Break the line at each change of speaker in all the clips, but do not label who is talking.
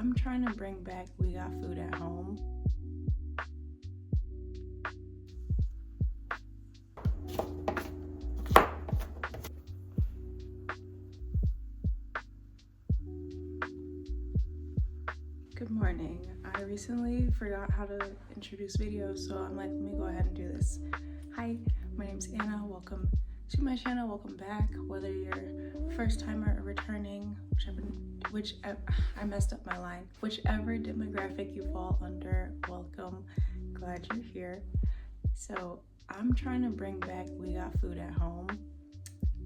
I'm trying to bring back We Got Food at Home. Good morning. I recently forgot how to introduce videos, so I'm like, let me go ahead and do this. Hi, my name's Anna. Welcome to my channel. Welcome back. Whether you're first timer or returning, I messed up my line. Whichever demographic you fall under, welcome. Glad you're here. So I'm trying to bring back We Got Food at Home.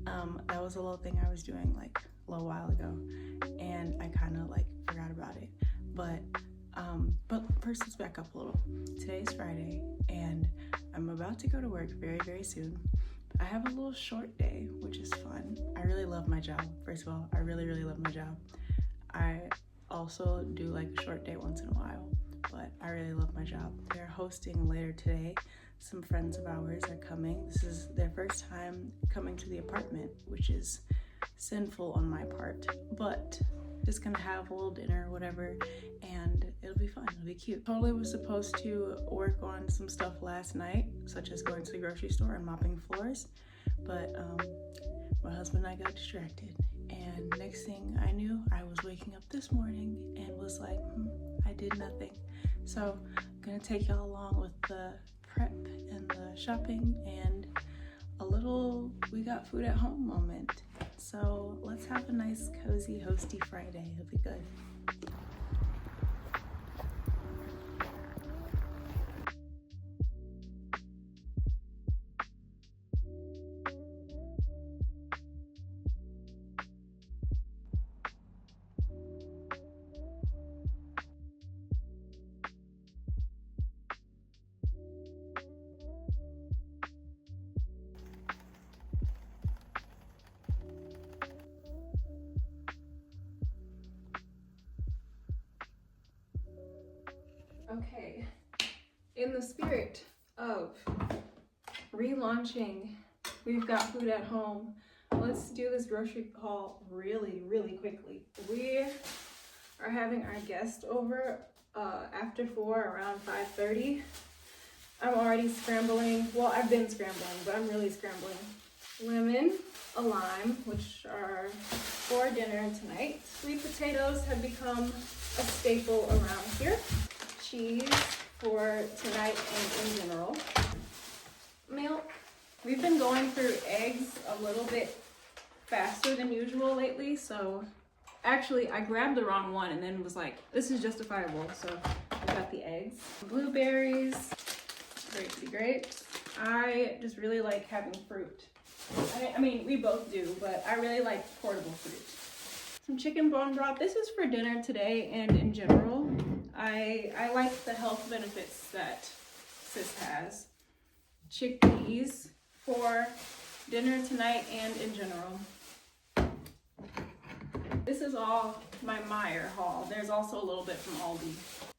That was a little thing I was doing like a little while ago, and I kind of like forgot about it. But first, let's back up a little. Today's Friday, and I'm about to go to work very, very soon. I have a little short day, which is fun. I really love my job. First of all, I really, really love my job. I also do like a short day once in a while, but I really love my job. They're hosting later today. Some friends of ours are coming. This is their first time coming to the apartment, which is sinful on my part, but just gonna have a little dinner or whatever, and it'll be fun, it'll be cute. Totally was supposed to work on some stuff last night, such as going to the grocery store and mopping floors, but my husband and I got distracted, and next thing I knew, I was waking up this morning and was like, I did nothing. So I'm gonna take y'all along with the prep and the shopping and a little We Got Food at Home moment. So let's have a nice, cozy, hosty Friday. It'll be good. Okay, in the spirit of relaunching We've Got Food at Home, let's do this grocery haul really, really quickly. We are having our guest over after 4, around 5:30. I'm already scrambling. Well, I've been scrambling, but I'm really scrambling. Lemon, a lime, which are for dinner tonight. Sweet potatoes have become a staple around here. Cheese for tonight and in general. Milk. We've been going through eggs a little bit faster than usual lately, so actually I grabbed the wrong one and then was like, this is justifiable, so I got the eggs. Blueberries, grapes. I just really like having fruit. I mean, we both do, but I really like portable fruit. Some chicken bone broth. This is for dinner today and in general. I like the health benefits that sis has. Chickpeas for dinner tonight and in general. This is all my Meyer haul. There's also a little bit from Aldi.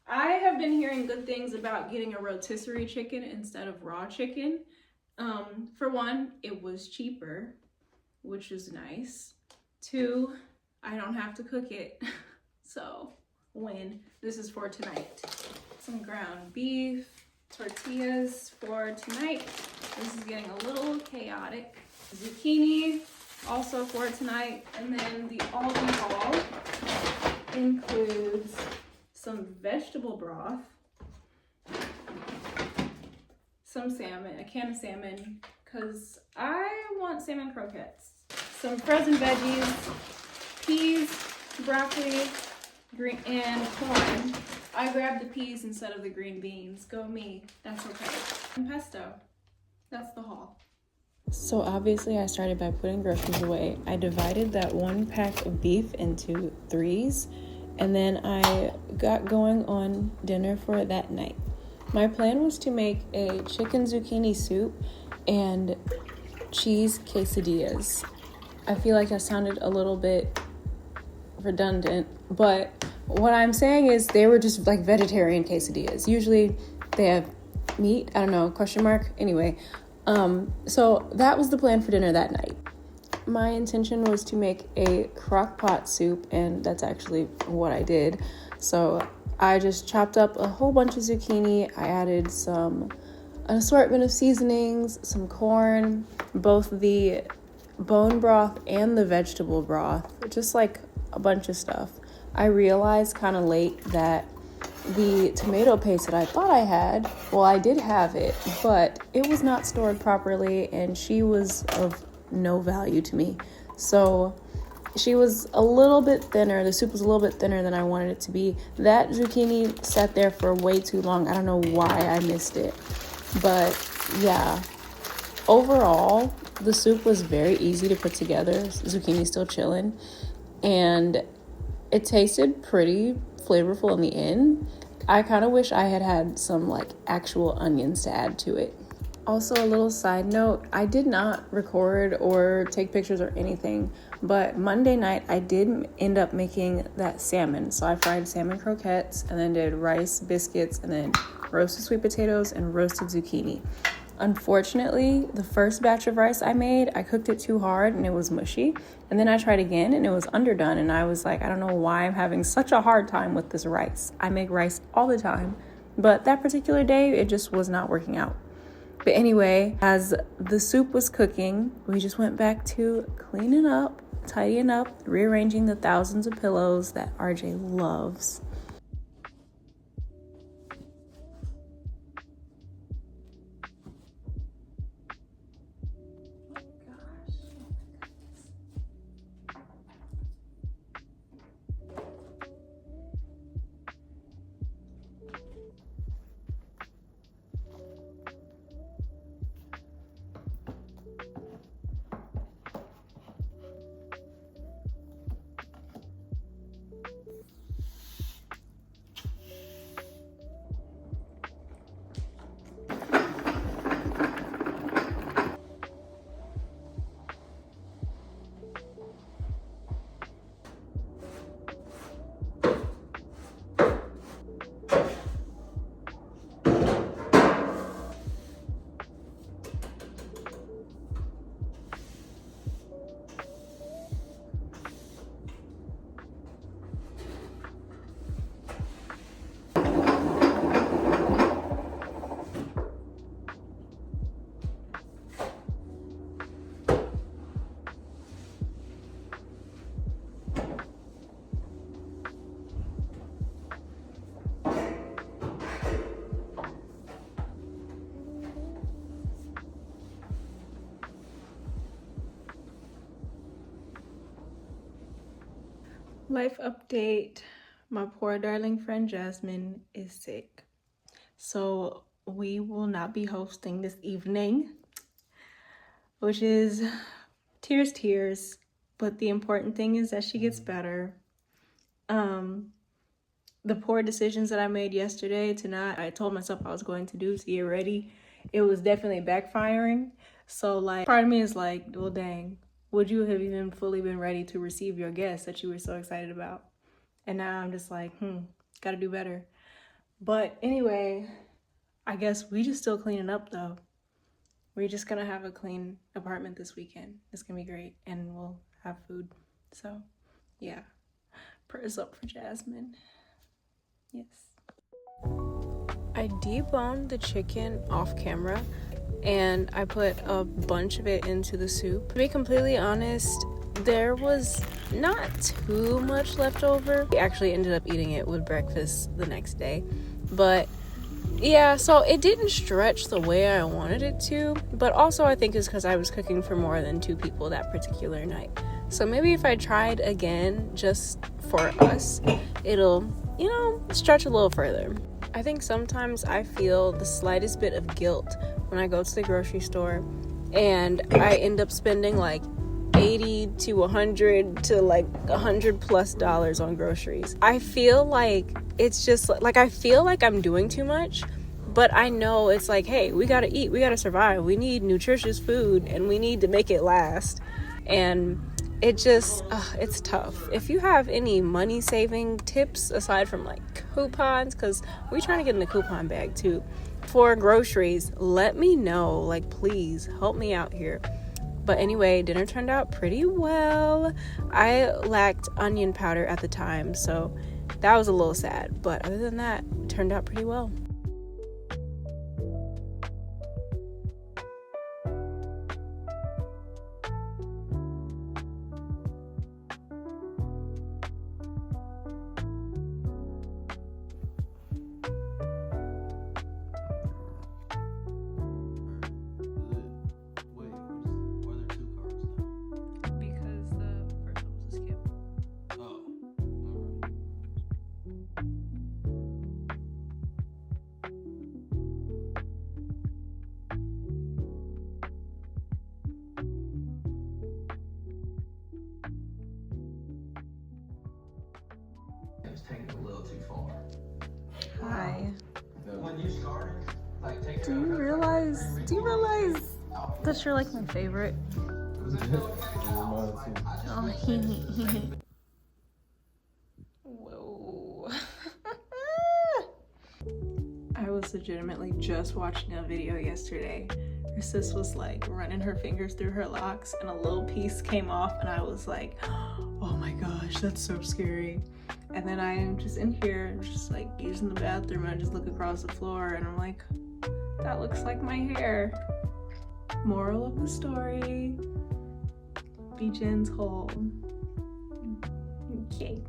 I have been hearing good things about getting a rotisserie chicken instead of raw chicken. For one, it was cheaper, which is nice. 2, I don't have to cook it, so win. This is for tonight. Some ground beef, tortillas for tonight. This is getting a little chaotic. Zucchini, also for tonight. And then the Aldi haul includes some vegetable broth, some salmon, a can of salmon, because I want salmon croquettes. Some frozen veggies, peas, broccoli, green, and corn. I grabbed the peas instead of the green beans. Go me, that's okay. And pesto, that's the haul. So obviously I started by putting groceries away. I divided that 1 pack of beef into 3s, and then I got going on dinner for that night. My plan was to make a chicken zucchini soup and cheese quesadillas. I feel like that sounded a little bit redundant, but what I'm saying is they were just like vegetarian quesadillas. Usually they have meat, I don't know, question mark. Anyway, so that was the plan for dinner that night. My intention was to make a crock pot soup, and that's actually what I did. So I just chopped up a whole bunch of zucchini. I added an assortment of seasonings, some corn, both the bone broth and the vegetable broth, just like a bunch of stuff. I realized kind of late that the tomato paste that I thought I had, well, I did have it, but it was not stored properly and she was of no value to me. So she was a little bit thinner. The soup was a little bit thinner than I wanted it to be. That zucchini sat there for way too long. I don't know why I missed it. But yeah, overall, the soup was very easy to put together. Zucchini still chilling. And it tasted pretty flavorful in the end. I kind of wish I had some like actual onions to add to it. Also, a little side note, I did not record or take pictures or anything, but Monday night I did end up making that salmon. So I fried salmon croquettes and then did rice, biscuits, and then roasted sweet potatoes and roasted zucchini. Unfortunately, the first batch of rice I made, I cooked it too hard and it was mushy. And then I tried again and it was underdone. And I was like, I don't know why I'm having such a hard time with this rice. I make rice all the time, but that particular day, it just was not working out. But anyway, as the soup was cooking, we just went back to cleaning up, tidying up, rearranging the thousands of pillows that RJ loves. Life update. My poor darling friend Jasmine is sick. So we will not be hosting this evening, which is tears. But the important thing is that she gets better. The poor decisions that I made yesterday I told myself I was going to do to get ready, it was definitely backfiring. So like part of me is like, well, dang, would you have even fully been ready to receive your guests that you were so excited about? And now I'm just like, gotta do better. But anyway, I guess we just still cleaning up though. We're just gonna have a clean apartment this weekend. It's gonna be great and we'll have food. So yeah, prayers up for Jasmine. Yes. I deboned the chicken off camera and I put a bunch of it into the soup. To be completely honest, there was not too much left over. We actually ended up eating it with breakfast the next day. But yeah, so it didn't stretch the way I wanted it to. But also I think it's because I was cooking for more than 2 people that particular night. So maybe if I tried again just for us, it'll, stretch a little further. I think sometimes I feel the slightest bit of guilt when I go to the grocery store and I end up spending like $80 to $100 to like $100+ on groceries. I feel like it's just like I feel like I'm doing too much, but I know it's like, hey, we gotta eat, we gotta survive, we need nutritious food and we need to make it last. And it just it's tough. If you have any money saving tips aside from like coupons, because we're trying to get in the coupon bag too for groceries, let me know. Like, please help me out here. But anyway, dinner turned out pretty well. I lacked onion powder at the time, so that was a little sad, but other than that, it turned out pretty well.
Taking it a little too far.
Hi.
When you started, like taking
Do you realize that you're like my favorite? Oh, whoa. I was legitimately just watching a video yesterday. Her sis was like running her fingers through her locks and a little piece came off and I was like, oh my gosh, that's so scary. And then I am just in here, just like using the bathroom, and I just look across the floor and I'm like, that looks like my hair. Moral of the story, be Jen's hole. Okay.